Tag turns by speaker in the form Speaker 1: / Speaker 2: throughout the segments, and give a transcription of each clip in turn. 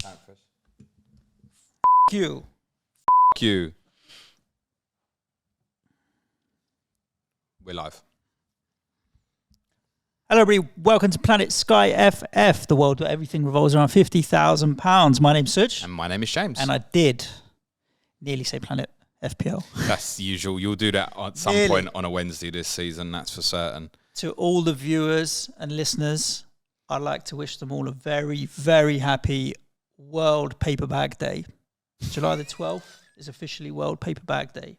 Speaker 1: F
Speaker 2: you.
Speaker 1: F you. We're live.
Speaker 2: Hello, everybody. Welcome to Planet SkyFF, the world where everything revolves around £50,000. My name's Suj.
Speaker 1: And my name is James.
Speaker 2: And I did nearly say Planet FPL.
Speaker 1: That's the usual. You'll do that at some point on a Wednesday this season, that's for certain.
Speaker 2: To all the viewers and listeners, I'd like to wish them all a very, very happy World Paper Bag Day. July the 12th is officially World Paper Bag Day.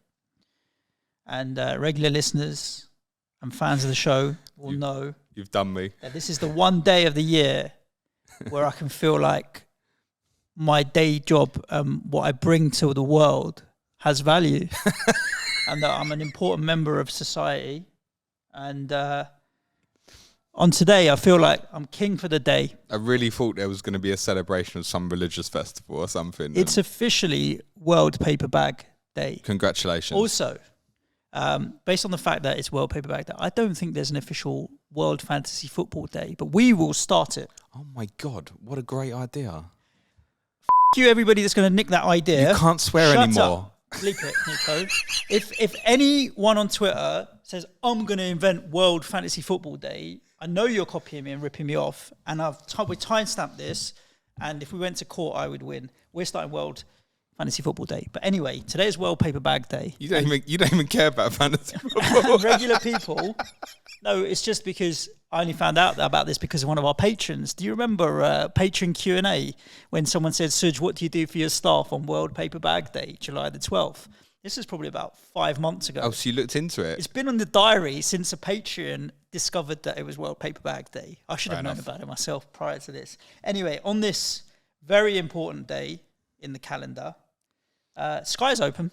Speaker 2: And regular listeners and fans of the show will know
Speaker 1: you've done me.
Speaker 2: That this is the one day of the year where I can feel like my day job, what I bring to the world, has value, and that I'm an important member of society. And on today, I feel like I'm king for the day.
Speaker 1: I really thought there was going to be a celebration of some religious festival or something.
Speaker 2: It's officially World Paper Bag Day.
Speaker 1: Congratulations.
Speaker 2: Also, based on the fact that it's World Paper Bag Day, I don't think there's an official World Fantasy Football Day, but we will start it.
Speaker 1: Oh my God, what a great idea.
Speaker 2: F*** you, everybody that's going to nick that idea.
Speaker 1: You can't swear
Speaker 2: Shut
Speaker 1: anymore.
Speaker 2: Up. Bleep it, Nico. If anyone on Twitter says, I'm going to invent World Fantasy Football Day, I know you're copying me and ripping me off, and we timestamped this, and if we went to court, I would win. We're starting World Fantasy Football Day. But anyway, today is World Paper Bag Day.
Speaker 1: You don't even care about fantasy football.
Speaker 2: Regular people. No, it's just because I only found out about this because of one of our patrons. Do you remember patron Q&A when someone said, Suj, what do you do for your staff on World Paper Bag Day, July the 12th? This is probably about 5 months ago.
Speaker 1: Oh, so you looked into it?
Speaker 2: It's been on the diary since a patron discovered that it was World Paper Bag Day. I should have known about it myself prior to this. Anyway, on this very important day in the calendar, Sky's open.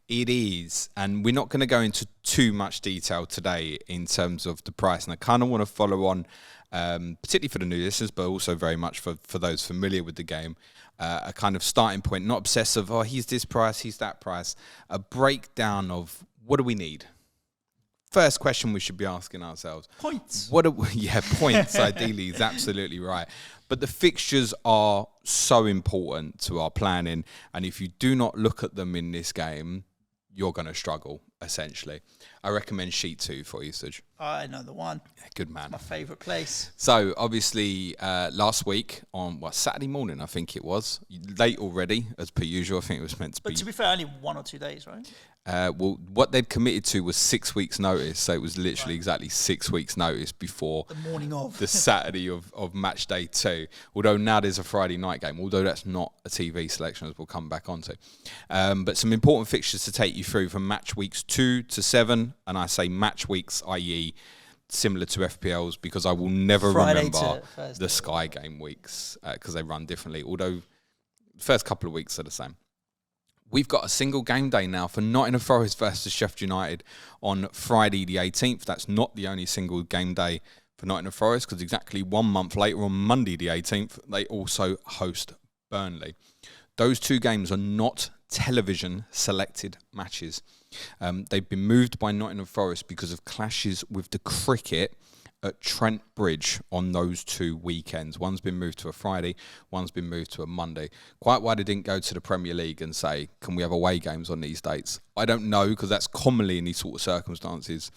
Speaker 1: It is, and we're not going to go into too much detail today in terms of the price, and I kind of want to follow on, particularly for the new listeners, but also very much for those familiar with the game, a kind of starting point, not obsessive, he's this price, he's that price, a breakdown of what do we need? First question we should be asking ourselves.
Speaker 2: Points.
Speaker 1: Points, ideally, is absolutely right. But the fixtures are so important to our planning, and if you do not look at them in this game, you're going to struggle, essentially. I recommend Sheet 2 for you, Suj.
Speaker 2: I know the one.
Speaker 1: Yeah, good man.
Speaker 2: My favourite place.
Speaker 1: So, obviously, last week on Saturday morning, I think it was, late already, as per usual. I think it was meant to be.
Speaker 2: But to be fair, only 1 or 2 days, right?
Speaker 1: Well, what they'd committed to was 6 weeks' notice, so it was literally exactly 6 weeks' notice before
Speaker 2: the morning of
Speaker 1: the Saturday of match day 2. Although now there's a Friday night game, although that's not a TV selection, as we'll come back onto. But some important fixtures to take you through from match weeks 2 to 7, and I say match weeks, i.e., similar to FPL's, because I will never remember the Sky game weeks because they run differently. Although the first couple of weeks are the same. We've got a single game day now for Nottingham Forest versus Sheffield United on Friday the 18th. That's not the only single game day for Nottingham Forest because exactly 1 month later on Monday the 18th, they also host Burnley. Those 2 games are not television selected matches. They've been moved by Nottingham Forest because of clashes with the cricket at Trent Bridge on those 2 weekends. One's been moved to a Friday, one's been moved to a Monday. Quite why they didn't go to the Premier League and say, can we have away games on these dates? I don't know, because that's commonly in these sort of circumstances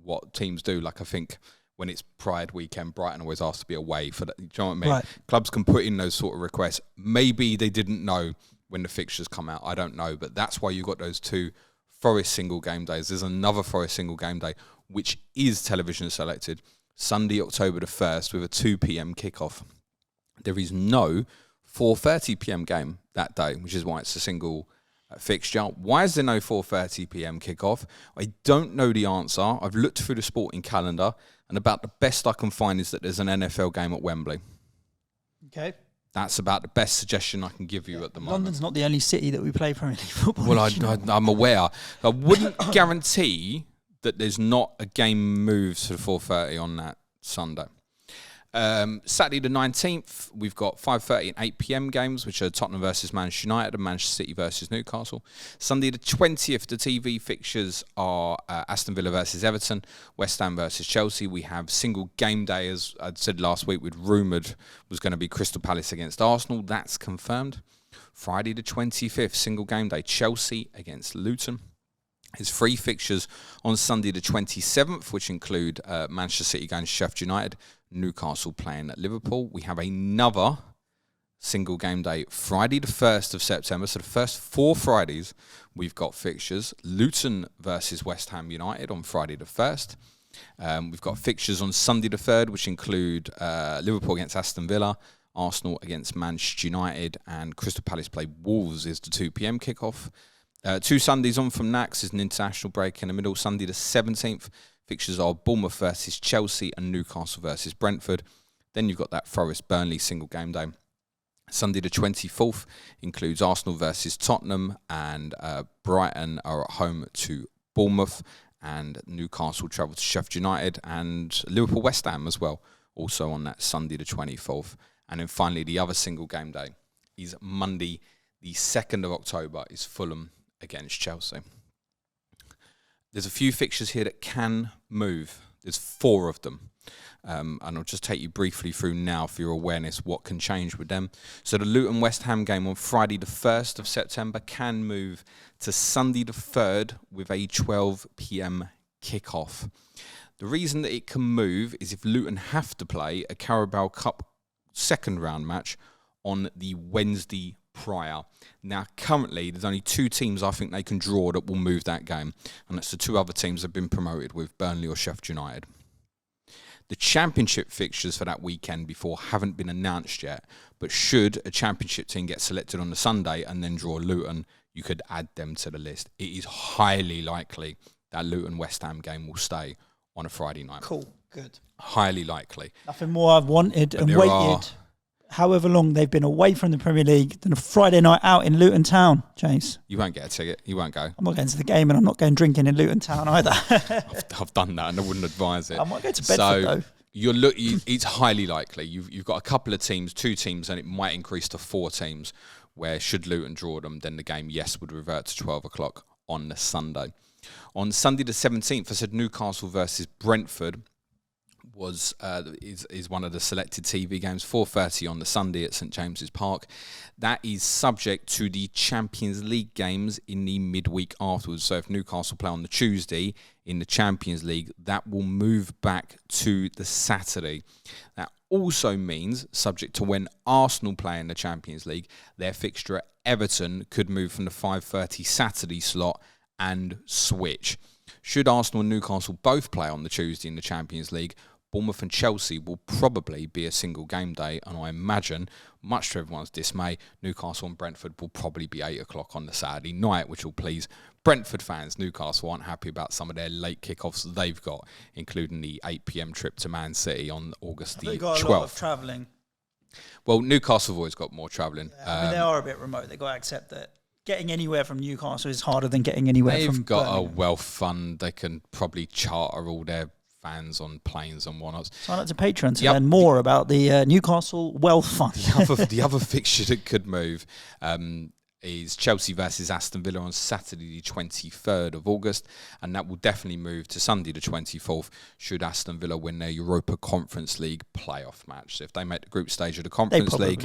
Speaker 1: what teams do. Like I think when it's Pride weekend, Brighton always asks to be away for that. Do you know what I mean? Right. Clubs can put in those sort of requests. Maybe they didn't know when the fixtures come out. I don't know, but that's why you got those 2 Forest single game days. There's another Forest single game day, which is television selected. Sunday, October the 1st, with a 2 p.m. kickoff. There is no 4:30 p.m. game that day, which is why it's a single fixture. Why is there no 4:30 p.m. kickoff? I don't know the answer. I've looked through the sporting calendar, and about the best I can find is that there's an NFL game at Wembley.
Speaker 2: Okay.
Speaker 1: That's about the best suggestion I can give you at the moment.
Speaker 2: London's not the only city that we play Premier League football.
Speaker 1: Well, I'm aware. I wouldn't guarantee that there's not a game moved to 4:30 on that Sunday. Saturday the 19th, we've got 5:30 and 8 p.m. games, which are Tottenham versus Manchester United and Manchester City versus Newcastle. Sunday the 20th, the TV fixtures are Aston Villa versus Everton, West Ham versus Chelsea. We have single game day, as I said last week, we'd rumoured was going to be Crystal Palace against Arsenal. That's confirmed. Friday the 25th, single game day, Chelsea against Luton. There's 3 fixtures on Sunday the 27th, which include Manchester City going to Sheffield United, Newcastle playing at Liverpool. We have another single game day, Friday the 1st of September. So the first 4 Fridays we've got fixtures. Luton versus West Ham United on Friday the 1st. We've got fixtures on Sunday the 3rd, which include Liverpool against Aston Villa, Arsenal against Manchester United, and Crystal Palace play Wolves is the 2 p.m. kickoff. 2 Sundays on from Nax is an international break in the middle. Sunday the 17th, fixtures are Bournemouth versus Chelsea and Newcastle versus Brentford. Then you've got that Forest-Burnley single game day. Sunday the 24th includes Arsenal versus Tottenham, and Brighton are at home to Bournemouth, and Newcastle travel to Sheffield United, and Liverpool-West Ham as well, also on that Sunday the 24th. And then finally, the other single game day is Monday the 2nd of October, is Fulham against Chelsea. There's a few fixtures here that can move. There's 4 of them. And I'll just take you briefly through now for your awareness what can change with them. So the Luton West Ham game on Friday the 1st of September can move to Sunday the 3rd with a 12 p.m. kickoff. The reason that it can move is if Luton have to play a Carabao Cup second round match on the Wednesday prior. Now, currently, there's only 2 teams I think they can draw that will move that game, and that's the 2 other teams that have been promoted with Burnley or Sheffield United. The championship fixtures for that weekend before haven't been announced yet, but should a championship team get selected on the Sunday and then draw Luton, you could add them to the list. It is highly likely that Luton-West Ham game will stay on a Friday night.
Speaker 2: Cool, good.
Speaker 1: Highly likely.
Speaker 2: Nothing more I've wanted and waited however long they've been away from the Premier League than a Friday night out in Luton Town, James.
Speaker 1: You won't get a ticket. You won't go.
Speaker 2: I'm not going to the game, and I'm not going drinking in Luton Town either.
Speaker 1: I've done that, and I wouldn't advise it.
Speaker 2: I might go to Bedford, though.
Speaker 1: It's highly likely. You've got a couple of teams, 2 teams, and it might increase to 4 teams, where should Luton draw them, then the game, yes, would revert to 12 o'clock on the Sunday. On Sunday the 17th, I said Newcastle versus Brentford is one of the selected TV games, 4:30 on the Sunday at St James's Park. That is subject to the Champions League games in the midweek afterwards. So if Newcastle play on the Tuesday in the Champions League, that will move back to the Saturday. That also means, subject to when Arsenal play in the Champions League, their fixture at Everton could move from the 5:30 Saturday slot and switch. Should Arsenal and Newcastle both play on the Tuesday in the Champions League, Bournemouth and Chelsea will probably be a single game day, and I imagine, much to everyone's dismay, Newcastle and Brentford will probably be 8 o'clock on the Saturday night, which will please Brentford fans. Newcastle aren't happy about some of their late kickoffs that they've got, including the 8 p.m. trip to Man City on August the 12th.
Speaker 2: They've got a lot of travelling.
Speaker 1: Well, Newcastle have always got more travelling.
Speaker 2: Yeah, they are a bit remote. They've got to accept that getting anywhere from Newcastle is harder than getting anywhere from
Speaker 1: They've got
Speaker 2: Birmingham.
Speaker 1: a wealth fund. They can probably charter all their fans on planes and whatnot.
Speaker 2: Sign up to Patreon to learn more about the Newcastle Wealth Fund.
Speaker 1: The other fixture that could move is Chelsea versus Aston Villa on Saturday the 23rd of August, and that will definitely move to Sunday the 24th should Aston Villa win their Europa Conference League playoff match. So if they make the group stage of the Conference League,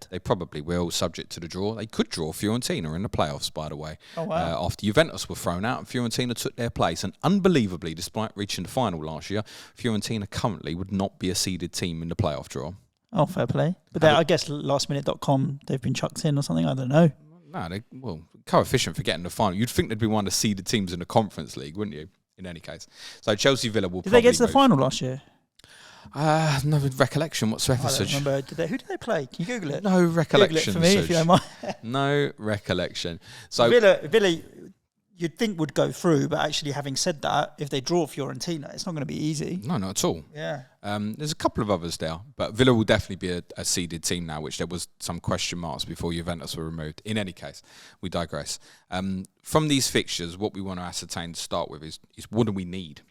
Speaker 2: they
Speaker 1: probably will, subject to the draw. They could draw Fiorentina in the playoffs, by the way.
Speaker 2: Oh, wow.
Speaker 1: After Juventus were thrown out and Fiorentina took their place, and unbelievably, despite reaching the final last year, Fiorentina currently would not be a seeded team in the playoff draw.
Speaker 2: Oh, fair play. But I guess lastminute.com, they've been chucked in or something, I don't know.
Speaker 1: No, coefficient for getting the final. You'd think they'd be one of the seeded teams in the Conference League, wouldn't you? In any case. So Chelsea Villa will probably
Speaker 2: Did they get to the
Speaker 1: move.
Speaker 2: final last year?
Speaker 1: No recollection whatsoever.
Speaker 2: I don't remember. Who did they play? Can you Google it?
Speaker 1: No recollection.
Speaker 2: Google it for me, if you don't mind.
Speaker 1: No recollection. So
Speaker 2: Villa, you'd think would go through, but actually having said that, if they draw Fiorentina, it's not going to be easy.
Speaker 1: No, not at all.
Speaker 2: Yeah.
Speaker 1: There's a couple of others there, but Villa will definitely be a seeded team now, which there was some question marks before Juventus were removed. In any case, we digress. From these fixtures, what we want to ascertain to start with is what do we need?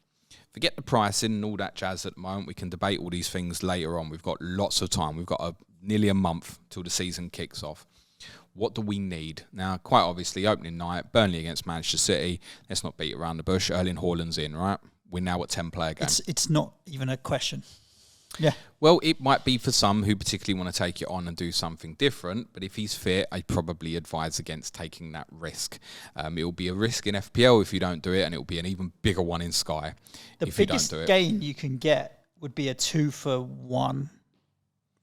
Speaker 1: forget the pricing and all that jazz at the moment. We can debate all these things later on. We've got lots of time. We've got nearly a month till the season kicks off. What do we need? Now, quite obviously, opening night, Burnley against Manchester City. Let's not beat around the bush. Erling Haaland's in, right? We're now at 10-player game.
Speaker 2: It's not even a question. Yeah.
Speaker 1: Well, it might be for some who particularly want to take it on and do something different. But if he's fit, I'd probably advise against taking that risk. It will be a risk in FPL if you don't do it, and it will be an even bigger one in Sky if you don't do it.
Speaker 2: The biggest gain you can get would be a 2-for-1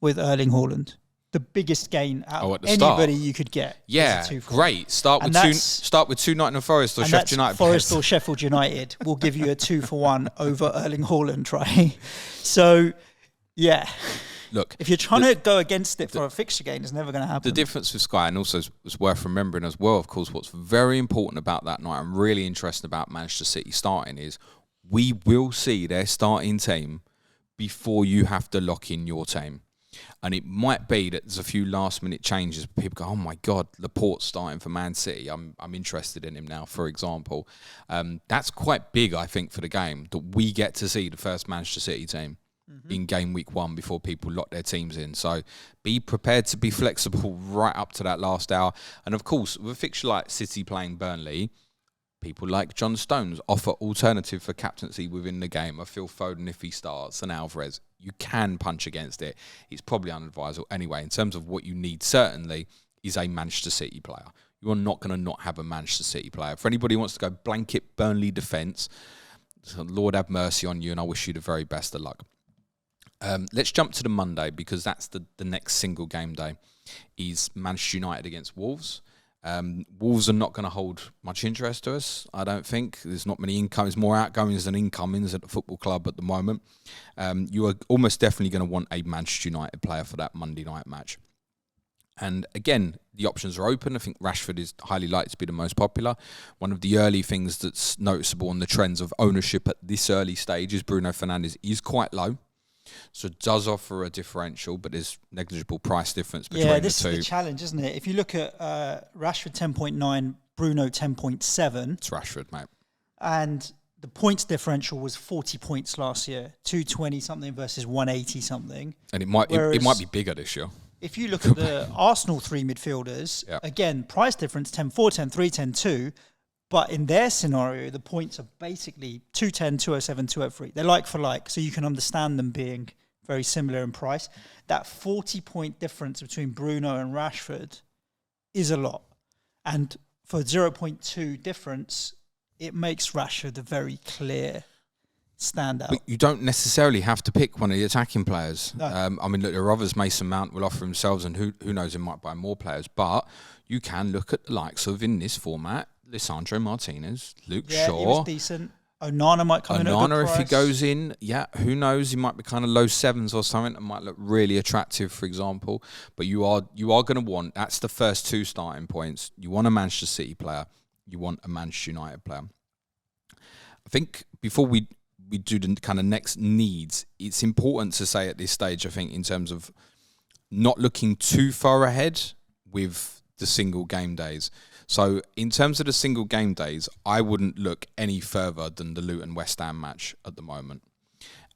Speaker 2: with Erling Haaland. The biggest gain out of anybody you could get.
Speaker 1: Yeah, great. Start with two Nottingham Forest or Sheffield United.
Speaker 2: Forest or Sheffield United will give you a 2-for-1 over Erling Haaland, right? So, yeah.
Speaker 1: Look,
Speaker 2: if you're trying to go against it for a fixture gain, it's never going to happen.
Speaker 1: The difference with Sky, and also it's worth remembering as well, of course, what's very important about that night and really interesting about Manchester City starting is we will see their starting team before you have to lock in your team. And it might be that there's a few last-minute changes. People go, oh, my God, Laporte's starting for Man City. I'm interested in him now, for example. That's quite big, I think, for the game, that we get to see the first Manchester City team in game week 1 before people lock their teams in. So be prepared to be flexible right up to that last hour. And, of course, with a fixture like City playing Burnley, people like John Stones offer alternative for captaincy within the game. A Phil Foden if he starts, and Alvarez. You can punch against it. It's probably unadvisable. Anyway, in terms of what you need, certainly, is a Manchester City player. You are not going to not have a Manchester City player. For anybody who wants to go blanket Burnley defence, Lord have mercy on you, and I wish you the very best of luck. Let's jump to the Monday, because that's the next single game day, is Manchester United against Wolves. Wolves are not going to hold much interest to us, I don't think. There's not many incomings, more outgoings than incomings at the football club at the moment. You are almost definitely going to want a Manchester United player for that Monday night match. And again, the options are open. I think Rashford is highly likely to be the most popular. One of the early things that's noticeable on the trends of ownership at this early stage is Bruno Fernandes is quite low. So it does offer a differential, but there's negligible price difference between the two. Yeah,
Speaker 2: this is the challenge, isn't it? If you look at Rashford 10.9, Bruno 10.7.
Speaker 1: It's Rashford, mate.
Speaker 2: And the points differential was 40 points last year, 220-something versus 180-something.
Speaker 1: And it might be bigger this year.
Speaker 2: If you look at the Arsenal 3 midfielders, again, price difference 10-4, 10-3, 10-2. But in their scenario, the points are basically 210, 207, 203. They're like for like, so you can understand them being very similar in price. That 40-point difference between Bruno and Rashford is a lot. And for 0.2 difference, it makes Rashford a very clear standout.
Speaker 1: But you don't necessarily have to pick one of the attacking players.
Speaker 2: No.
Speaker 1: I mean, look, there are others. Mason Mount will offer themselves, and who knows, he might buy more players. But you can look at the likes of, in this format, Lisandro Martinez, Luke Shaw.
Speaker 2: Yeah, he was decent. Onana might come in at a good price.
Speaker 1: If he goes in, who knows? He might be kind of low 7s or something that might look really attractive, for example. But you are going to want, that's the first 2 starting points. You want a Manchester City player. You want a Manchester United player. I think before we do the kind of next needs, it's important to say at this stage, I think, in terms of not looking too far ahead with the single game days. So in terms of the single game days, I wouldn't look any further than the Luton-West Ham match at the moment.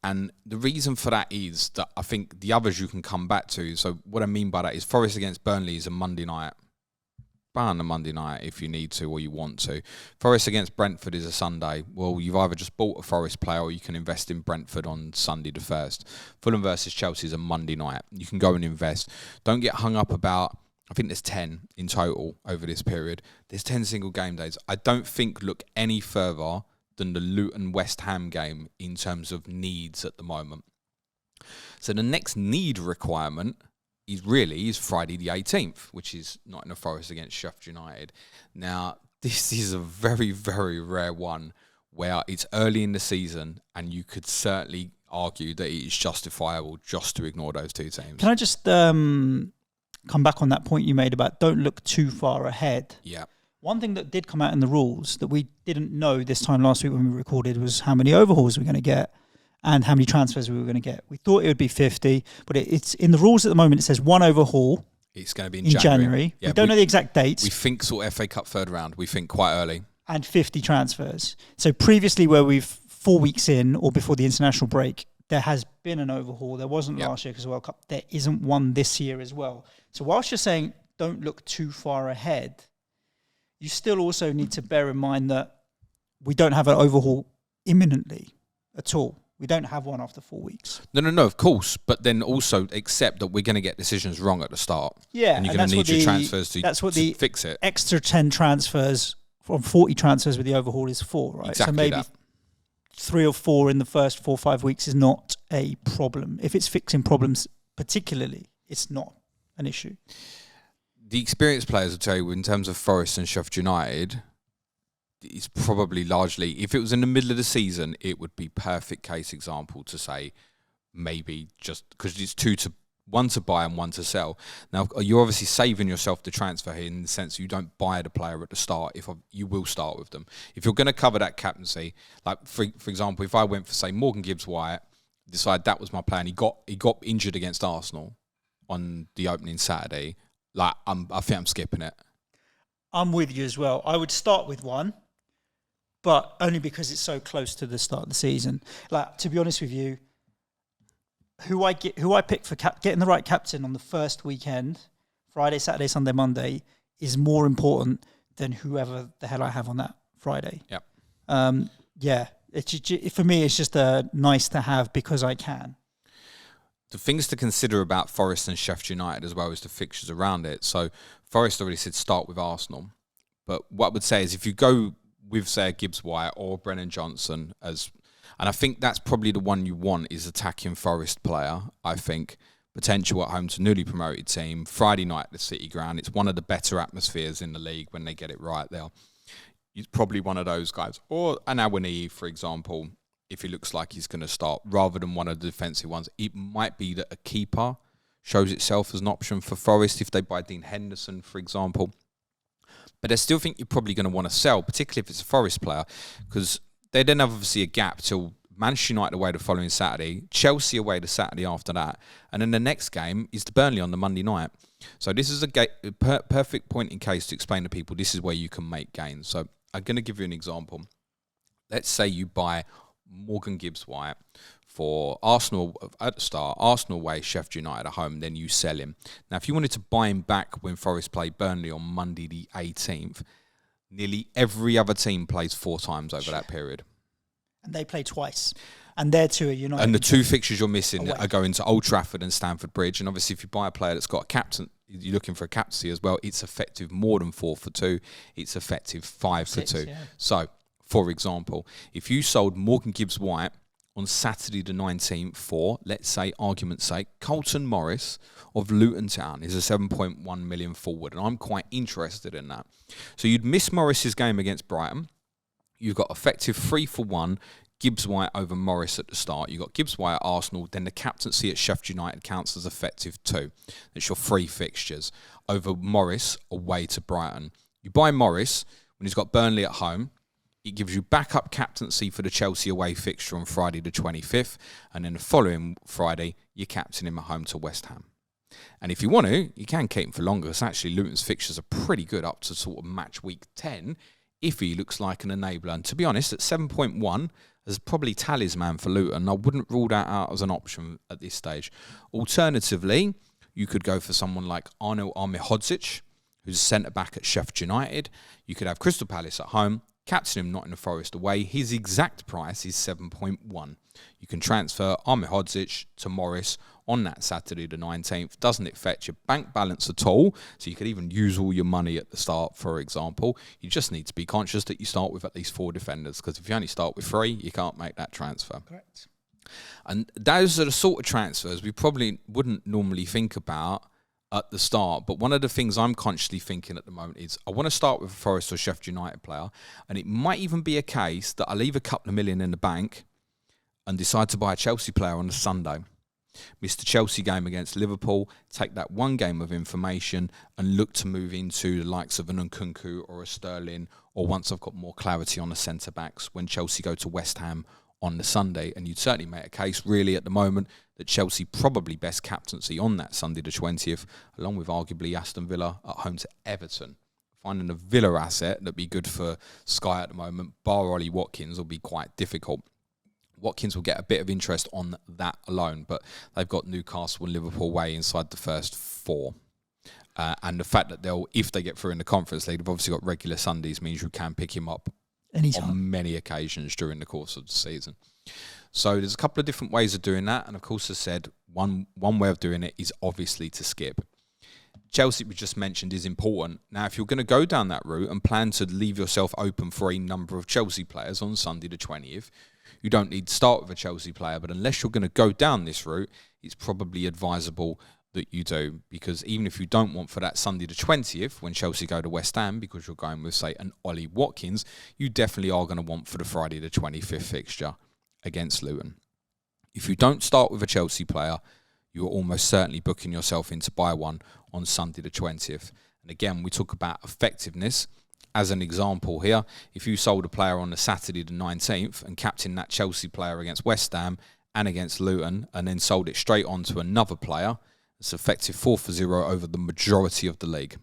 Speaker 1: And the reason for that is that I think the others you can come back to. So what I mean by that is Forest against Burnley is a Monday night. Ban a Monday night if you need to or you want to. Forest against Brentford is a Sunday. Well, you've either just bought a Forest player or you can invest in Brentford on Sunday the 1st. Fulham versus Chelsea is a Monday night. You can go and invest. Don't get hung up about, I think there's 10 in total over this period. There's 10 single game days. I don't think look any further than the Luton-West Ham game in terms of needs at the moment. So the next need requirement is Friday the 18th, which is Nottingham Forest against Sheffield United. Now, this is a very, very rare one where it's early in the season and you could certainly argue that it is justifiable just to ignore those two teams.
Speaker 2: Can I just come back on that point you made about don't look too far ahead?
Speaker 1: Yeah.
Speaker 2: One thing that did come out in the rules that we didn't know this time last week when we recorded was how many overhauls we're going to get and how many transfers we were going to get. We thought it would be 50, but it's in the rules at the moment. It says 1 overhaul.
Speaker 1: It's going to be in
Speaker 2: January.
Speaker 1: Yeah,
Speaker 2: we don't know the exact dates.
Speaker 1: We think sort of FA Cup 3rd round. We think quite early.
Speaker 2: And 50 transfers. So previously where we've 4 weeks in or before the international break, there has been an overhaul. There wasn't last year because of the World Cup. There isn't one this year as well. So whilst you're saying don't look too far ahead, you still also need to bear in mind that we don't have an overhaul imminently at all. We don't have one after 4 weeks.
Speaker 1: No, of course. But then also accept that we're going to get decisions wrong at the start.
Speaker 2: Yeah.
Speaker 1: And you're going to need your transfers to fix it.
Speaker 2: Extra 10 transfers from 40 transfers with the overhaul is for, right?
Speaker 1: Exactly
Speaker 2: so maybe
Speaker 1: that.
Speaker 2: 3 or 4 in the first 4 or 5 weeks is not a problem. If it's fixing problems particularly, it's not an issue.
Speaker 1: The experienced players will tell you, in terms of Forest and Sheffield United, it's probably largely, if it was in the middle of the season, it would be perfect case example to say maybe just because it's one to buy and one to sell. Now, you're obviously saving yourself the transfer here in the sense you don't buy the player at the start. You will start with them. If you're going to cover that captaincy, like for example, if I went for, say, Morgan Gibbs-White, decide that was my plan, he got injured against Arsenal on the opening Saturday, I think I'm skipping it.
Speaker 2: I'm with you as well. I would start with one, but only because it's so close to the start of the season. Like, to be honest with you, who I pick for getting the right captain on the first weekend, Friday, Saturday, Sunday, Monday, is more important than whoever the hell I have on that Friday.
Speaker 1: Yep.
Speaker 2: For me, it's just a nice to have because I can.
Speaker 1: The things to consider about Forest and Sheffield United as well as the fixtures around it. So Forest already said start with Arsenal. But what I would say is if you go with, say, Gibbs-White or Brennan Johnson and I think that's probably the one you want is attacking Forest player, I think. Potential at home to newly promoted team. Friday night at the City Ground. It's one of the better atmospheres in the league when they get it right there. He's probably one of those guys. Or an Awaniyi, for example, if he looks like he's going to start, rather than one of the defensive ones. It might be that a keeper shows itself as an option for Forest if they buy Dean Henderson, for example. But I still think you're probably going to want to sell, particularly if it's a Forest player, because they then have obviously a gap till Manchester United away the following Saturday, Chelsea away the Saturday after that, and then the next game is the Burnley on the Monday night. So this is a perfect point in case to explain to people this is where you can make gains. So I'm going to give you an example. Let's say you buy Morgan Gibbs-White for Arsenal at the start, Arsenal away, Sheffield United at home, then you sell him. Now, if you wanted to buy him back when Forest play Burnley on Monday the 18th, nearly every other team plays 4 times over that period.
Speaker 2: And they play twice. And their 2 are United.
Speaker 1: And the 2 fixtures you're missing are going to Old Trafford and Stamford Bridge. And obviously, if you buy a player that's got a captain, you're looking for a captaincy as well, it's effective more than 4 for 2. It's effective 5 for 2. Yeah. So, for example, if you sold Morgan Gibbs-White on Saturday the 19th for, let's say, argument's sake, Carlton Morris of Luton Town is a 7.1 million forward, and I'm quite interested in that. So you'd miss Morris's game against Brighton. You've got effective 3 for 1, Gibbs-White over Morris at the start. You've got Gibbs-White at Arsenal, then the captaincy at Sheffield United counts as effective 2. That's your 3 fixtures over Morris away to Brighton. You buy Morris when he's got Burnley at home. It gives you backup captaincy for the Chelsea away fixture on Friday the 25th. And then the following Friday, you captain him at home to West Ham. And if you want to, you can keep him for longer. It's actually Luton's fixtures are pretty good up to sort of match week 10 if he looks like an enabler. And to be honest, at 7.1, as probably talisman for Luton, I wouldn't rule that out as an option at this stage. Alternatively, you could go for someone like Arno Armihodzic, who's a centre-back at Sheffield United. You could have Crystal Palace at home, captain him Nottingham Forest away. His exact price is 7.1. You can transfer Armihodzic to Morris on that Saturday the 19th. Doesn't it fetch your bank balance at all? So you could even use all your money at the start, for example. You just need to be conscious that you start with at least 4 defenders, because if you only start with 3, you can't make that transfer.
Speaker 2: Correct.
Speaker 1: And those are the sort of transfers we probably wouldn't normally think about at the start. But one of the things I'm consciously thinking at the moment is I want to start with a Forest or Sheffield United player, and it might even be a case that I leave a couple of million in the bank and decide to buy a Chelsea player on a Sunday. Miss the Chelsea game against Liverpool, take that one game of information and look to move into the likes of an Nkunku or a Sterling, or once I've got more clarity on the centre-backs when Chelsea go to West Ham on the Sunday. And you'd certainly make a case really at the moment that Chelsea probably best captaincy on that Sunday the 20th, along with arguably Aston Villa at home to Everton. Finding a Villa asset that'd be good for Sky at the moment, bar Ollie Watkins, will be quite difficult. Watkins will get a bit of interest on that alone, but they've got Newcastle and Liverpool way inside the first 4. And the fact that if they get through in the Conference League, they've obviously got regular Sundays, means you can pick him up
Speaker 2: anytime,
Speaker 1: on many occasions during the course of the season. So there's a couple of different ways of doing that. And of course, as I said, one way of doing it is obviously to skip. Chelsea, we just mentioned, is important. Now, if you're going to go down that route and plan to leave yourself open for a number of Chelsea players on Sunday the 20th, you don't need to start with a Chelsea player. But unless you're going to go down this route, it's probably advisable that you do. Because even if you don't want for that Sunday the 20th, when Chelsea go to West Ham, because you're going with, say, an Ollie Watkins, you definitely are going to want for the Friday the 25th fixture against Luton. If you don't start with a Chelsea player, you're almost certainly booking yourself in to buy one on Sunday the 20th. And again, we talk about effectiveness. As an example here, if you sold a player on the Saturday the 19th and captained that Chelsea player against West Ham and against Luton, and then sold it straight on to another player, it's effective 4-0 over the majority of the league.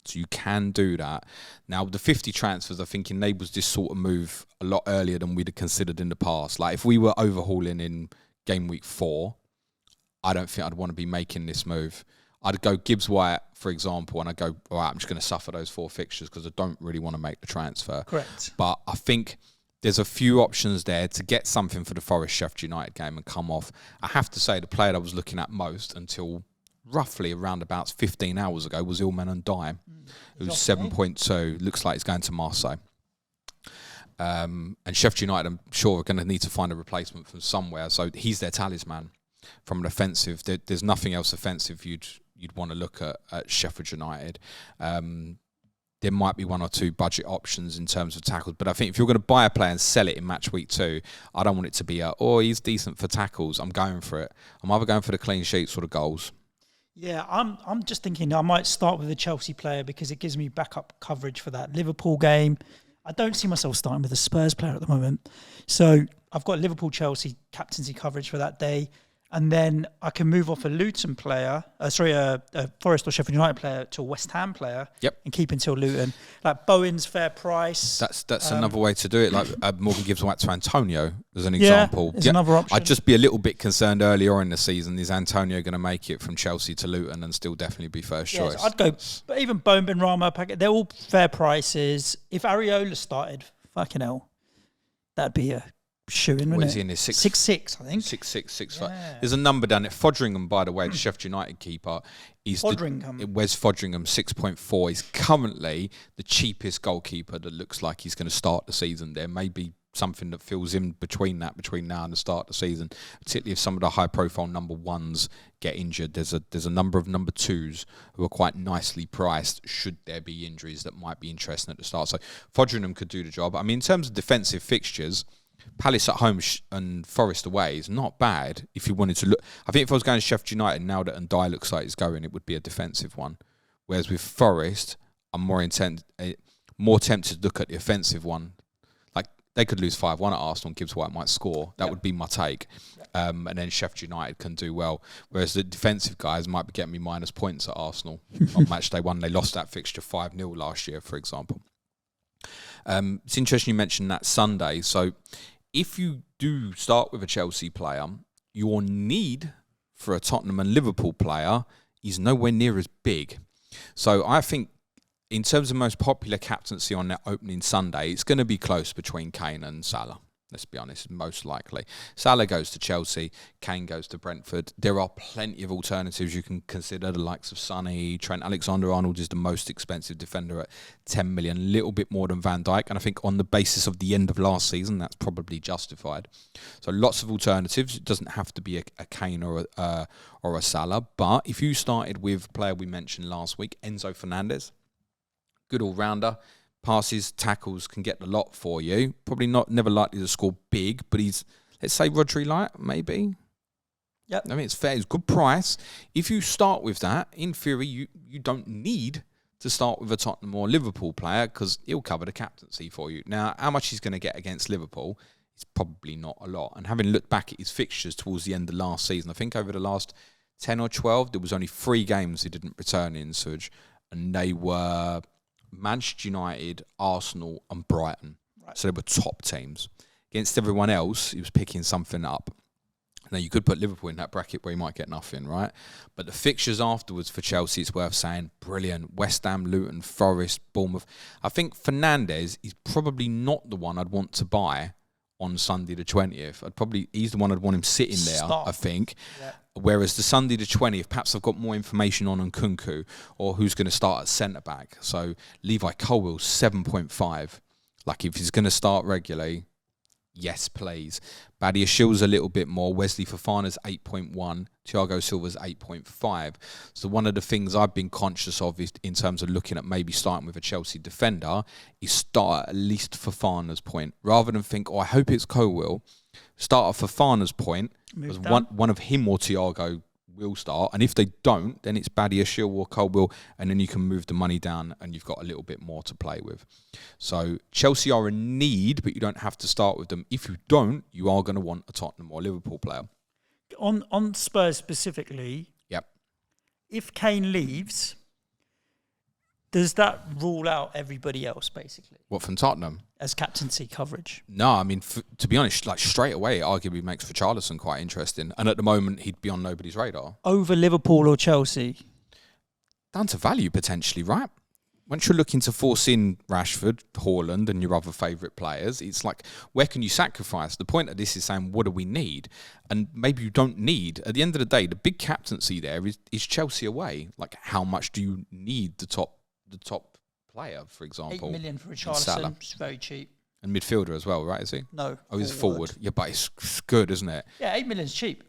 Speaker 1: So you can do that. Now, the 50 transfers, I think, enables this sort of move a lot earlier than we'd have considered in the past. Like, if we were overhauling in game week 4, I don't think I'd want to be making this move. I'd go Gibbs White, for example, and I'd go, all right, I'm just going to suffer those 4 fixtures because I don't really want to make the transfer.
Speaker 2: Correct.
Speaker 1: But I think there's a few options there to get something for the Forest Sheffield United game and come off. I have to say the player I was looking at most until roughly around about 15 hours ago was Ilman Ndiaye, who's 7.2. Looks like he's going to Marseille. And Sheffield United, I'm sure, are going to need to find a replacement from somewhere. So he's their talisman from an offensive. There's nothing else offensive you'd want to look at Sheffield United. There might be 1 or 2 budget options in terms of tackles, but I think if you're going to buy a player and sell it in match week 2, I don't want it to be he's decent for tackles. I'm going for it. I'm either going for the clean sheets or the goals.
Speaker 2: Yeah, I'm just thinking I might start with a Chelsea player because it gives me backup coverage for that Liverpool game. I don't see myself starting with a Spurs player at the moment. So I've got Liverpool-Chelsea captaincy coverage for that day. And then I can move off a Luton player, a Forest or Sheffield United player to a West Ham player.
Speaker 1: Yep.
Speaker 2: And keep until Luton. Like Bowen's fair price.
Speaker 1: That's another way to do it. Like Morgan Gibbs White to Antonio as an example.
Speaker 2: Yeah, another option.
Speaker 1: I'd just be a little bit concerned earlier in the season. Is Antonio going to make it from Chelsea to Luton and still definitely be first choice?
Speaker 2: So I'd go, but even Bowen, Benrahma, Paquet, they're all fair prices. If Areola started, fucking hell, that'd be a shoe-in,
Speaker 1: What
Speaker 2: wouldn't
Speaker 1: is he
Speaker 2: it?
Speaker 1: in his
Speaker 2: 6'6", I think.
Speaker 1: 6'6", 6'5".
Speaker 2: Yeah.
Speaker 1: There's a number down it. Fodringham, by the way, the Sheffield United keeper. Wes Fodringham, 6.4. He's currently the cheapest goalkeeper that looks like he's going to start the season. There may be something that fills in between now and the start of the season, particularly if some of the high-profile number 1s get injured. There's a number of number 2s who are quite nicely priced should there be injuries that might be interesting at the start. So Fodringham could do the job. I mean, in terms of defensive fixtures, Palace at home and Forest away is not bad if you wanted to look. I think if I was going to Sheffield United now that Ndiaye looks like he's going, it would be a defensive one. Whereas with Forest, I'm more tempted to look at the offensive one. Like, they could lose 5-1 at Arsenal and Gibbs White might score. That would be my take. And then Sheffield United can do well. Whereas the defensive guys might be getting me minus points at Arsenal on match day 1. They lost that fixture 5-0 last year, for example. It's interesting you mentioned that Sunday. So if you do start with a Chelsea player, your need for a Tottenham and Liverpool player is nowhere near as big. So I think in terms of most popular captaincy on that opening Sunday, it's going to be close between Kane and Salah. Let's be honest, most likely. Salah goes to Chelsea, Kane goes to Brentford. There are plenty of alternatives you can consider, the likes of Sonny. Trent Alexander-Arnold is the most expensive defender at 10 million, a little bit more than Van Dijk. And I think on the basis of the end of last season, that's probably justified. So lots of alternatives. It doesn't have to be a Kane or a Salah. But if you started with a player we mentioned last week, Enzo Fernandez, good all-rounder. Passes, tackles, can get the lot for you. Probably never likely to score big, but he's, let's say, Rodri light, maybe.
Speaker 2: Yep.
Speaker 1: I mean, it's fair. It's good price. If you start with that, in theory, you don't need to start with a Tottenham or Liverpool player because he'll cover the captaincy for you. Now, how much he's going to get against Liverpool is probably not a lot. And having looked back at his fixtures towards the end of last season, I think over the last 10 or 12, there was only 3 games he didn't return in, Suj, and they were Manchester United, Arsenal and Brighton. Right. So they were top teams. against everyone else, he was picking something up. Now, you could put Liverpool in that bracket where you might get nothing, right? But the fixtures afterwards for Chelsea, it's worth saying, brilliant. West Ham, Luton, Forest, Bournemouth. I think Fernandes is probably not the one I'd want to buy on Sunday the 20th. He's the one I'd want him sitting there, I think. Yeah. Whereas the Sunday the 20th, perhaps I've got more information on Nkunku or who's going to start at centre-back. So Levi Colwill's 7.5. Like, if he's going to start regularly, yes, please. Badia Shield's a little bit more. Wesley Fofana's 8.1. Thiago Silva's 8.5. So one of the things I've been conscious of is, in terms of looking at maybe starting with a Chelsea defender, is start at least Fofana's point. Rather than think, I hope it's Colwill, start at Fofana's point, because one of him or Thiago will start. And if they don't, then it's Badia Shield or Colwill, and then you can move the money down and you've got a little bit more to play with. So Chelsea are in need, but you don't have to start with them. If you don't, you are going to want a Tottenham or Liverpool player.
Speaker 2: On Spurs specifically,
Speaker 1: yep.
Speaker 2: If Kane leaves, does that rule out everybody else, basically?
Speaker 1: What, from Tottenham?
Speaker 2: As captaincy coverage?
Speaker 1: No, I mean, to be honest, like straight away, it arguably makes Richarlison quite interesting. And at the moment, he'd be on nobody's radar.
Speaker 2: Over Liverpool or Chelsea?
Speaker 1: Down to value, potentially, right? Once you're looking to force in Rashford, Haaland and your other favourite players, it's like, where can you sacrifice? The point of this is saying, what do we need? And maybe you don't need. At the end of the day, the big captaincy there is Chelsea away. Like, how much do you need the top player, for example?
Speaker 2: 8 million for Richarlison, it's very cheap.
Speaker 1: And midfielder as well, right, is he?
Speaker 2: No.
Speaker 1: Oh, he's forward. Yeah, but it's good, isn't it?
Speaker 2: Yeah, 8 million's cheap.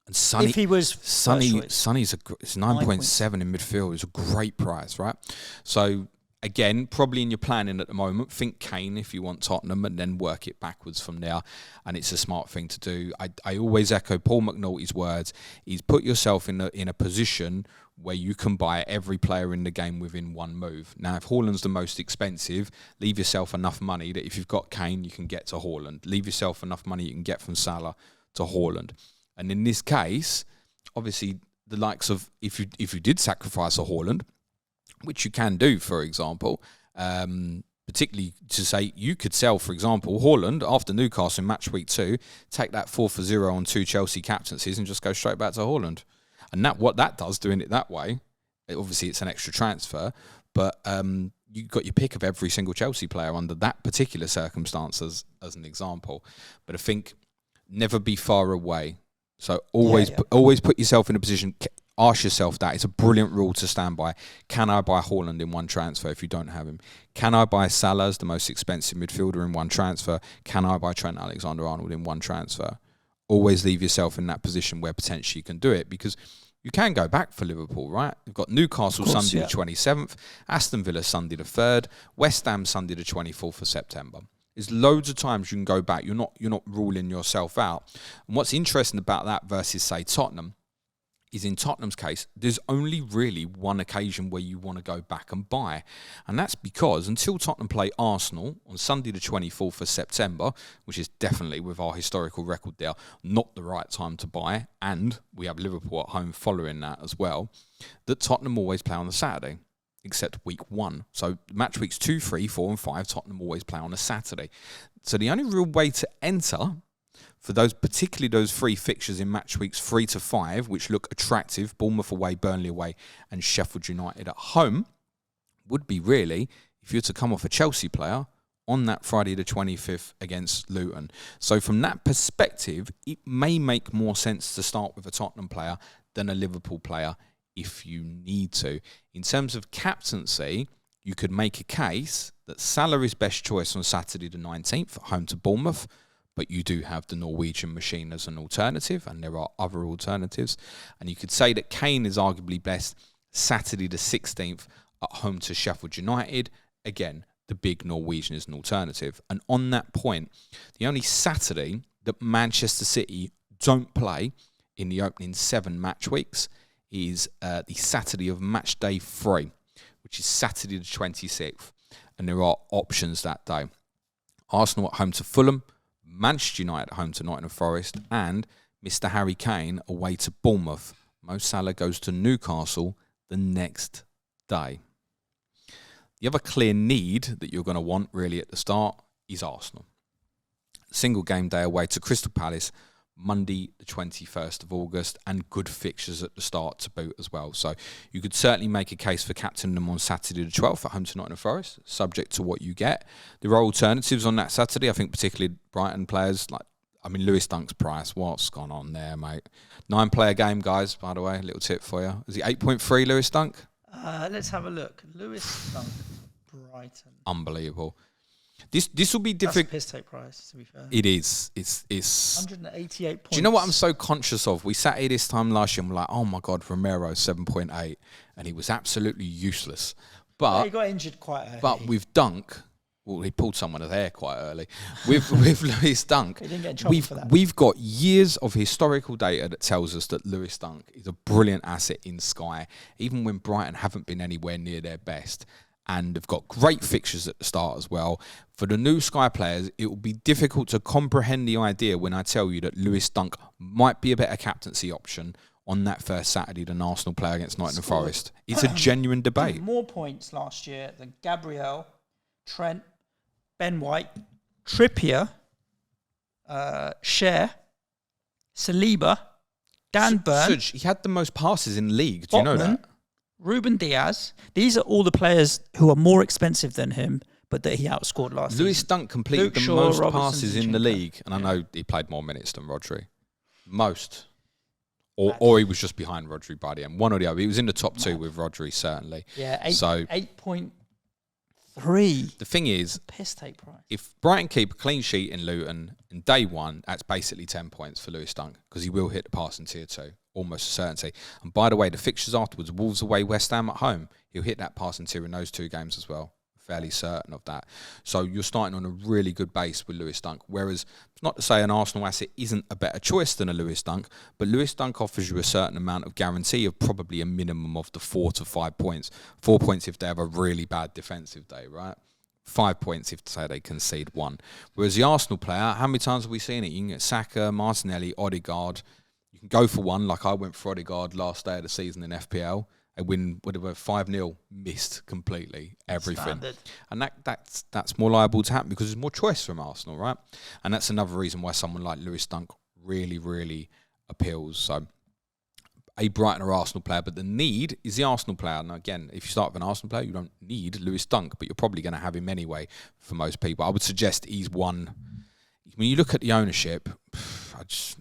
Speaker 1: And Sonny,
Speaker 2: if he was
Speaker 1: Sonny's it's 9.7 in midfield. It's a great price, right? So again, probably in your planning at the moment, think Kane if you want Tottenham, and then work it backwards from there. And it's a smart thing to do. I always echo Paul McNulty's words. He's put yourself in a position where you can buy every player in the game within one move. Now, if Haaland's the most expensive, leave yourself enough money that if you've got Kane, you can get to Haaland. Leave yourself enough money you can get from Salah to Haaland. And in this case, obviously, the likes of, if you did sacrifice a Haaland, which you can do, for example, particularly to say you could sell, for example, Haaland after Newcastle in match week 2, take that 4-0 on 2 Chelsea captaincies and just go straight back to Haaland. And what that does, doing it that way, obviously it's an extra transfer, but you got your pick of every single Chelsea player under that particular circumstance as an example. But I think never be far away. So always put yourself in a position, ask yourself that. It's a brilliant rule to stand by. Can I buy Haaland in one transfer if you don't have him? Can I buy Salah as the most expensive midfielder in one transfer? Can I buy Trent Alexander-Arnold in one transfer? Always leave yourself in that position where potentially you can do it, because you can go back for Liverpool, right? You've got Newcastle Sunday the 27th, Aston Villa Sunday the 3rd, West Ham Sunday the 24th of September. There's loads of times you can go back. You're not ruling yourself out. And what's interesting about that versus, say, Tottenham, is in Tottenham's case, there's only really one occasion where you want to go back and buy. And that's because until Tottenham play Arsenal on Sunday the 24th of September, which is definitely, with our historical record there, not the right time to buy, and we have Liverpool at home following that as well, that Tottenham always play on the Saturday, except week 1. So match weeks 2, 3, 4 and 5, Tottenham always play on a Saturday. So the only real way to enter for particularly those 3 fixtures in match weeks 3 to 5, which look attractive, Bournemouth away, Burnley away, and Sheffield United at home, would be really if you're to come off a Chelsea player on that Friday the 25th against Luton. So from that perspective, it may make more sense to start with a Tottenham player than a Liverpool player if you need to. In terms of captaincy, you could make a case that Salah is best choice on Saturday the 19th at home to Bournemouth, but you do have the Norwegian machine as an alternative, and there are other alternatives. And you could say that Kane is arguably best Saturday the 16th at home to Sheffield United. Again, the big Norwegian is an alternative. And on that point, the only Saturday that Manchester City don't play in the opening 7 match weeks is the Saturday of match day 3, which is Saturday the 26th. And there are options that day. Arsenal at home to Fulham, Manchester United at home to Nottingham Forest, and Mr. Harry Kane away to Bournemouth. Mo Salah goes to Newcastle the next day. The other clear need that you're going to want really at the start is Arsenal. single game day away to Crystal Palace, Monday the 21st of August, and good fixtures at the start to boot as well. So you could certainly make a case for captaining them on Saturday the 12th at home to Nottingham Forest, subject to what you get. There are alternatives on that Saturday. I think particularly Brighton players, Lewis Dunk's price. What's gone on there, mate? 9-player game, guys, by the way. A little tip for you. Is he 8.3, Lewis Dunk?
Speaker 2: Let's have a look. Lewis Dunk, Brighton.
Speaker 1: Unbelievable. This will be difficult.
Speaker 2: That's a piss take price, to be fair.
Speaker 1: It is. It's
Speaker 2: 188 points.
Speaker 1: Do you know what I'm so conscious of? We sat here this time last year and we're like, oh my God, Romero 7.8, and he was absolutely useless. But
Speaker 2: he got injured quite early.
Speaker 1: But with Dunk, well, he pulled someone of hair quite early. With Lewis Dunk,
Speaker 2: he didn't get in trouble for that.
Speaker 1: We've got years of historical data that tells us that Lewis Dunk is a brilliant asset in Sky, even when Brighton haven't been anywhere near their best. And have got great fixtures at the start as well. For the new Sky players, it will be difficult to comprehend the idea when I tell you that Lewis Dunk might be a better captaincy option on that first Saturday than Arsenal player against Nottingham Forest. It's a genuine debate.
Speaker 2: More points last year than Gabriel, Trent, Ben White, Trippier, Cher, Saliba, Dan Burn.
Speaker 1: Suj, he had the most passes in the league. Do you know that?
Speaker 2: Ruben Diaz. These are all the players who are more expensive than him, but that he outscored last season.
Speaker 1: Lewis Dunk completed the most passes in the league, and I know he played more minutes than Rodri. Most. Or he was just behind Rodri by the end. One or the other. He was in the top two with Rodri, certainly.
Speaker 2: Yeah, 8.3.
Speaker 1: The thing is,
Speaker 2: piss take price.
Speaker 1: If Brighton keep a clean sheet in Luton in day one, that's basically 10 points for Lewis Dunk, because he will hit the pass in tier 2. Almost a certainty. And by the way, the fixtures afterwards, Wolves away, West Ham at home, he'll hit that passing tier in those 2 games as well. Fairly certain of that. So you're starting on a really good base with Lewis Dunk. Whereas, it's not to say an Arsenal asset isn't a better choice than a Lewis Dunk, but Lewis Dunk offers you a certain amount of guarantee of probably a minimum of the 4 to 5 points. 4 points if they have a really bad defensive day, right? 5 points if, say, they concede 1. Whereas the Arsenal player, how many times have we seen it? You can get Saka, Martinelli, Odegaard. You can go for one, like I went for Odegaard last day of the season in FPL. I win, whatever, 5-0, missed completely everything. Standard. And that's more liable to happen because there's more choice from Arsenal, right? And that's another reason why someone like Lewis Dunk really, really appeals. So, a Brighton or Arsenal player, but the need is the Arsenal player. Now, again, if you start with an Arsenal player, you don't need Lewis Dunk, but you're probably going to have him anyway for most people. I would suggest he's one. When you look at the ownership, I just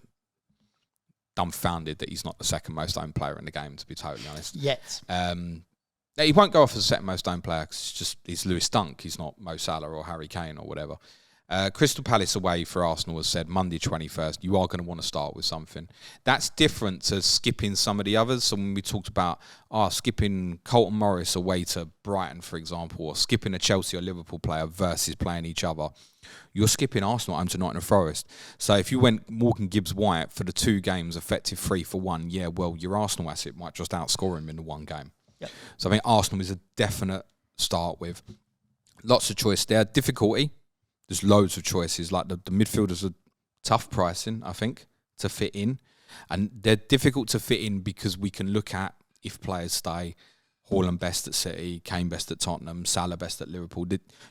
Speaker 1: dumbfounded that he's not the second most owned player in the game, to be totally honest.
Speaker 2: Yet.
Speaker 1: He won't go off as the second most owned player because he's Lewis Dunk. He's not Mo Salah or Harry Kane or whatever. Crystal Palace away for Arsenal has said Monday 21st, you are going to want to start with something. That's different to skipping some of the others. So when we talked about skipping Colton Morris away to Brighton, for example, or skipping a Chelsea or Liverpool player versus playing each other, you're skipping Arsenal home to Nottingham Forest. So if you went Morgan Gibbs-White for the 2 games, effective 3 for 1, yeah, well, your Arsenal asset might just outscore him in the 1 game. Yep. So I think Arsenal is a definite start with. Lots of choice there. Difficulty. There's loads of choices. Like the midfielders are tough pricing, I think, to fit in. And they're difficult to fit in because we can look at, if players stay, Haaland best at City, Kane best at Tottenham, Salah best at Liverpool.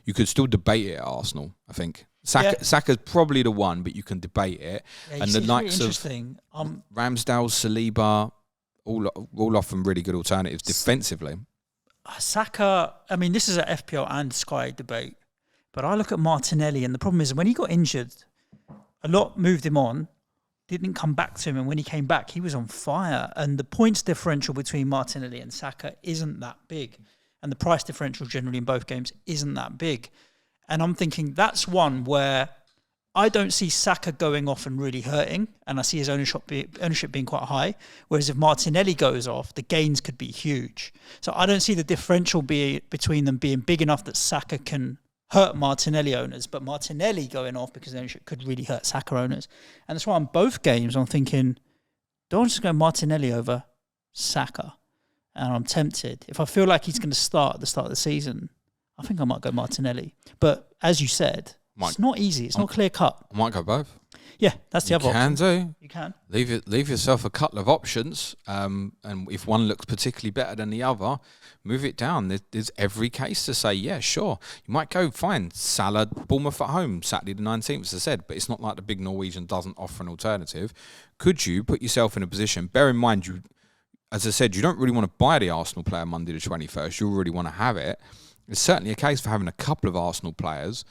Speaker 1: You could still debate it at Arsenal, I think. Saka's probably the one, but you can debate it.
Speaker 2: Yeah, and the likes of
Speaker 1: Ramsdale, Saliba, all often really good alternatives defensively.
Speaker 2: Saka, I mean, this is an FPL and Sky debate. But I look at Martinelli, and the problem is when he got injured, a lot moved him on, didn't come back to him, and when he came back, he was on fire. And the points differential between Martinelli and Saka isn't that big. And the price differential generally in both games isn't that big. And I'm thinking that's one where I don't see Saka going off and really hurting, and I see his ownership being quite high. Whereas if Martinelli goes off, the gains could be huge. So I don't see the differential between them being big enough that Saka can hurt Martinelli owners, but Martinelli going off because ownership could really hurt Saka owners. And that's why on both games I'm thinking, don't just go Martinelli over Saka. And I'm tempted. If I feel like he's going to start at the start of the season, I think I might go Martinelli. But as you said, It's not easy. It's not clear cut.
Speaker 1: I might go both.
Speaker 2: Yeah, that's the other option.
Speaker 1: You
Speaker 2: can
Speaker 1: leave yourself a couple of options, and if one looks particularly better than the other, move it down. There's every case to say, yeah, sure. You might go find Salah, Bournemouth at home, Saturday the 19th, as I said, but it's not like the big Norwegian doesn't offer an alternative. Could you put yourself in a position, bear in mind, you, as I said, you don't really want to buy the Arsenal player Monday the 21st, you already want to have it. It's certainly a case for having a couple of Arsenal players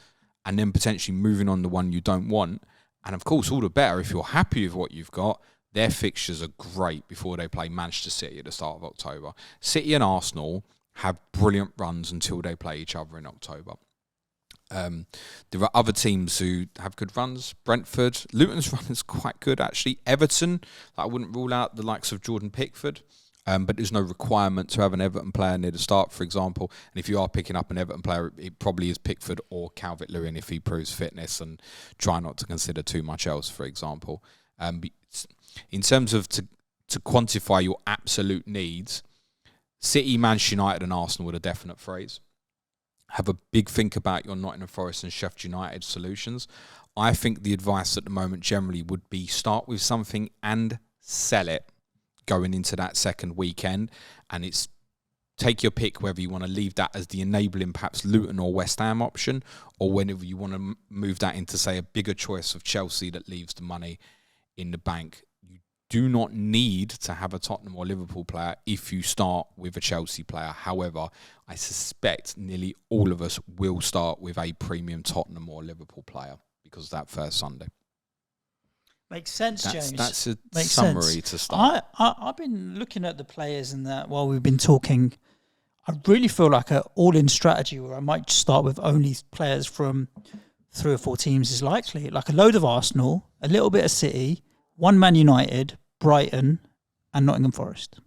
Speaker 1: and then potentially moving on the one you don't want. And of course, all the better if you're happy with what you've got. Their fixtures are great before they play Manchester City at the start of October. City and Arsenal have brilliant runs until they play each other in October. There are other teams who have good runs. Brentford, Luton's run is quite good actually. Everton, I wouldn't rule out the likes of Jordan Pickford. But there's no requirement to have an Everton player near the start, for example. And if you are picking up an Everton player, it probably is Pickford or Calvert-Lewin if he proves fitness, and try not to consider too much else, for example. In terms of to quantify your absolute needs, City, Manchester United and Arsenal are a definite phrase. Have a big think about your Nottingham Forest and Sheffield United solutions. I think the advice at the moment generally would be start with something and sell it going into that second weekend, and it's take your pick whether you want to leave that as the enabling perhaps Luton or West Ham option, or whenever you want to move that into, say, a bigger choice of Chelsea that leaves the money in the bank. You do not need to have a Tottenham or Liverpool player if you start with a Chelsea player. However, I suspect nearly all of us will start with a premium Tottenham or Liverpool player because of that first Sunday.
Speaker 2: Makes sense, James.
Speaker 1: That's a
Speaker 2: Makes
Speaker 1: summary
Speaker 2: sense.
Speaker 1: to start.
Speaker 2: I've been looking at the players and that while we've been talking. I really feel like an all-in strategy where I might start with only players from 3 or 4 teams is likely. Like a load of Arsenal, a little bit of City, one Man United, Brighton, and Nottingham Forest.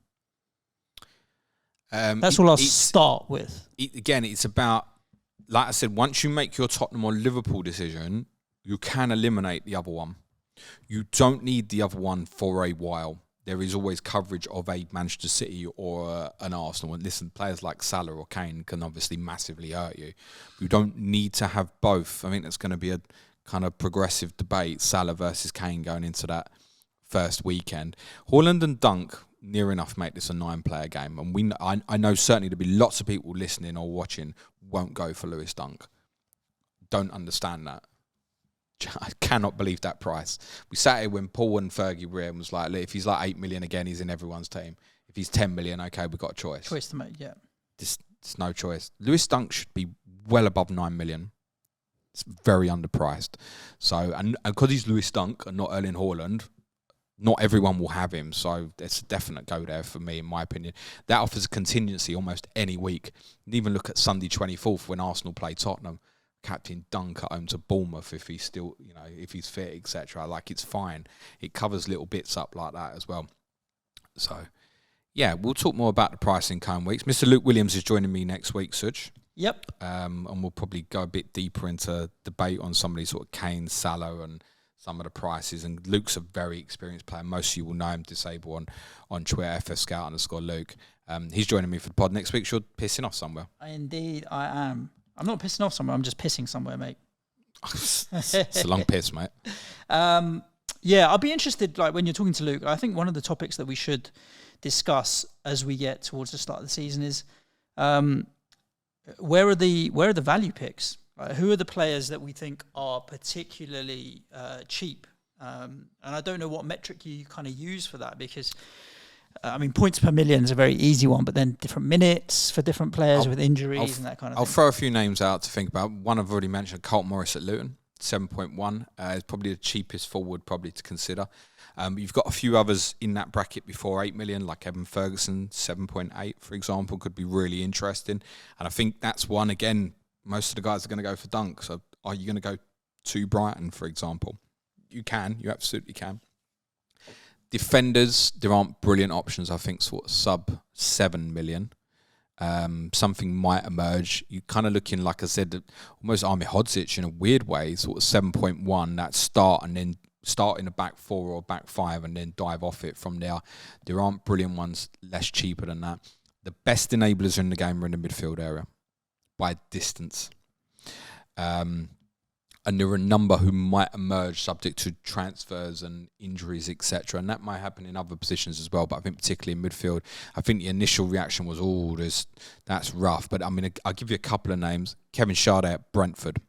Speaker 2: That's all I'll start with.
Speaker 1: Again, it's about, like I said, once you make your Tottenham or Liverpool decision, you can eliminate the other one. You don't need the other one for a while. There is always coverage of a Manchester City or an Arsenal. And listen, players like Salah or Kane can obviously massively hurt you. You don't need to have both. I think that's going to be a kind of progressive debate, Salah versus Kane going into that first weekend. Haaland and Dunk, near enough make this a 9-player game. And I know certainly there'll be lots of people listening or watching won't go for Lewis Dunk. Don't understand that. I cannot believe that price. We sat here when Paul and Fergie were in, was like, look, if he's like 8 million again, he's in everyone's team. If he's 10 million, okay, we've got a choice.
Speaker 2: Choice to make, yeah.
Speaker 1: There's no choice. Lewis Dunk should be well above 9 million. It's very underpriced. So, and because he's Lewis Dunk and not Erling Haaland, not everyone will have him. So it's a definite go there for me, in my opinion. That offers a contingency almost any week. You can even look at Sunday 24th when Arsenal play Tottenham. Captain Dunk at home to Bournemouth if he's still, if he's fit, etc. Like, it's fine. It covers little bits up like that as well. So, yeah, we'll talk more about the price in coming weeks. Mr. Luke Williams is joining me next week, Suj.
Speaker 2: Yep.
Speaker 1: And we'll probably go a bit deeper into debate on some of these sort of Kane, Salah, and some of the prices. And Luke's a very experienced player. Most of you will know him, Disable, on Twitter, FScout_Luke. He's joining me for the pod next week. You're pissing off somewhere.
Speaker 2: Indeed, I am. I'm not pissing off somewhere. I'm just pissing somewhere, mate.
Speaker 1: It's a long piss, mate.
Speaker 2: Yeah, I'll be interested, like, when you're talking to Luke. I think one of the topics that we should discuss as we get towards the start of the season is where are the value picks? Right? Who are the players that we think are particularly cheap? And I don't know what metric you kind of use for that, because points per million is a very easy one, but then different minutes for different players with injuries and that kind of thing.
Speaker 1: I'll throw a few names out to think about. One I've already mentioned, Colt Morris at Luton, 7.1. Is probably the cheapest forward probably to consider. You've got a few others in that bracket before 8 million, like Evan Ferguson, 7.8, for example, could be really interesting. And I think that's one, again, most of the guys are going to go for Dunk. So are you going to go to Brighton, for example? You absolutely can. Defenders, there aren't brilliant options, I think, sort of sub 7 million. Something might emerge. You're kind of looking, like I said, almost Ahmed Hodzic in a weird way, sort of 7.1, that start, and then start in a back 4 or back 5 and then dive off it from there. There aren't brilliant ones, less cheaper than that. The best enablers in the game are in the midfield area by distance. And there are a number who might emerge subject to transfers and injuries, etc. And that might happen in other positions as well. But I think particularly in midfield, I think the initial reaction was, that's rough. But I mean, I'll give you a couple of names. Kevin Sade at Brentford.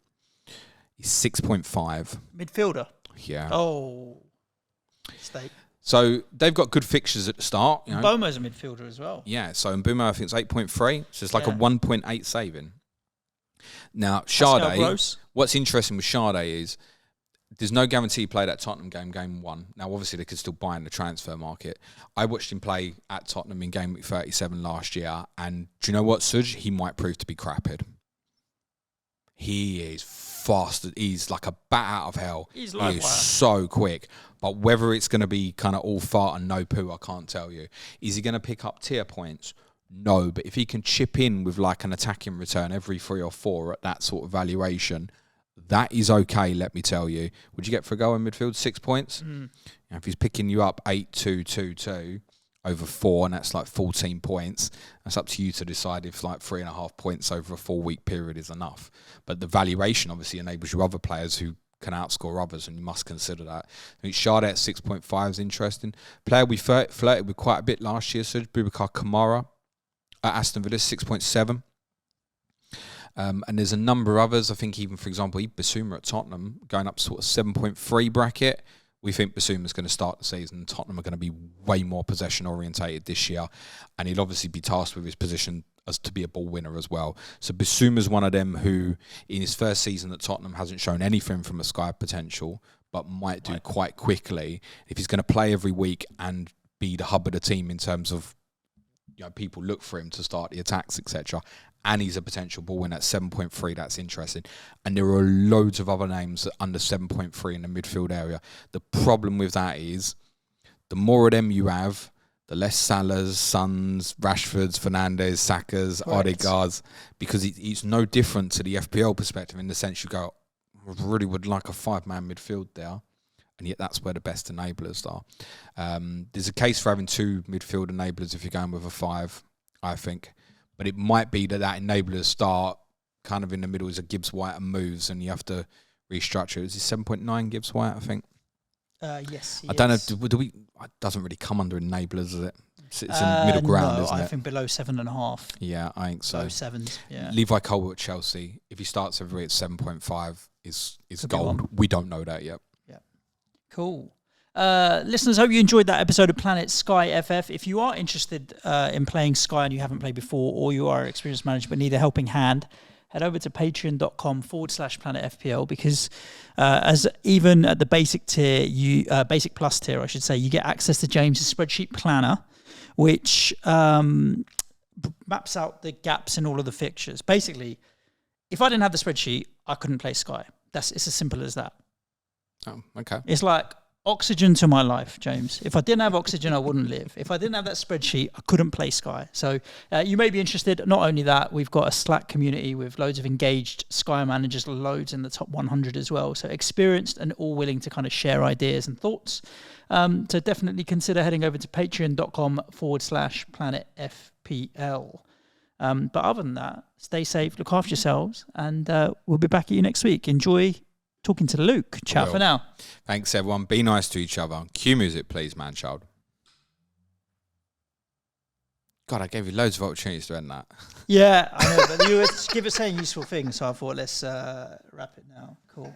Speaker 1: He's 6.5.
Speaker 2: Midfielder?
Speaker 1: Yeah.
Speaker 2: Oh, mistake.
Speaker 1: So they've got good fixtures at the start. You know.
Speaker 2: Mbomo's a midfielder as well.
Speaker 1: Yeah, so Mbomo I think it's 8.3. So it's like a 1.8 saving. Now,
Speaker 2: Sade,
Speaker 1: what's interesting with Sade is there's no guarantee he played at Tottenham game 1. Now, obviously, they could still buy in the transfer market. I watched him play at Tottenham in game week 37 last year, and do you know what, Suj? He might prove to be crapid. He is fast. He's like a bat out of hell. He is so quick. But whether it's going to be kind of all fart and no poo, I can't tell you. Is he going to pick up tier points? No, but if he can chip in with like an attacking return every 3 or 4 at that sort of valuation, that is okay, let me tell you. Would you get for a goal in midfield 6 points? Now, if he's picking you up 8-2-2-2 over 4, and that's like 14 points, that's up to you to decide if like 3.5 points over a 4-week period is enough. But the valuation obviously enables you other players who can outscore others, and you must consider that. I think Sade at 6.5 is interesting. Player we flirted with quite a bit last year, so Boubacar Kamara at Aston Villa, 6.7. And there's a number of others. I think even, for example, Basuma at Tottenham, going up sort of 7.3 bracket. We think Basuma's going to start the season. Tottenham are going to be way more possession orientated this year. And he'll obviously be tasked with his position as to be a ball winner as well. So Basuma's one of them who, in his first season at Tottenham, hasn't shown anything from a Sky potential, but might do quite quickly. If he's going to play every week and be the hub of the team in terms of, you know, people look for him to start the attacks, etc. And he's a potential ball winner at 7.3. That's interesting. And there are loads of other names under 7.3 in the midfield area. The problem with that is the more of them you have, the less Salahs, Sons, Rashfords, Fernandes, Sakas, Odegaards, because it's no different to the FPL perspective in the sense you go, I really would like a 5-man midfield there. And yet that's where the best enablers are. There's a case for having 2 midfield enablers if you're going with a 5, I think. But it might be that enabler start kind of in the middle as a Gibbs White and moves, and you have to restructure. Is it 7.9 Gibbs White, I think?
Speaker 2: Yes.
Speaker 1: I don't know. Do we? It doesn't really come under enablers, does it? It's in middle ground, isn't it?
Speaker 2: I think below 7.5.
Speaker 1: Yeah, I think so.
Speaker 2: Below 7s. Yeah.
Speaker 1: Levi Colwill at Chelsea, if he starts every week at 7.5, is gold. We don't know that yet.
Speaker 2: Cool. Listeners, hope you enjoyed that episode of Planet SkyFF. If you are interested in playing Sky and you haven't played before, or you are an experienced manager but need a helping hand, head over to patreon.com/Planet FPL, because as even at the basic tier, basic plus tier, I should say, you get access to James's spreadsheet planner, which maps out the gaps in all of the fixtures. Basically, if I didn't have the spreadsheet, I couldn't play Sky. It's as simple as that.
Speaker 1: Oh, okay.
Speaker 2: It's like oxygen to my life, James. If I didn't have oxygen, I wouldn't live. If I didn't have that spreadsheet, I couldn't play Sky. So you may be interested. Not only that, we've got a Slack community with loads of engaged Sky managers, loads in the top 100 as well. So experienced and all willing to kind of share ideas and thoughts. So definitely consider heading over to patreon.com/Planet FPL. But other than that, stay safe, look after yourselves, and we'll be back at you next week. Enjoy talking to Luke. Ciao for now.
Speaker 1: Thanks, everyone. Be nice to each other. Cue music, please, man child. God, I gave you loads of opportunities to end that.
Speaker 2: Yeah, I know, but you were saying useful things, so I thought let's wrap it now. Cool.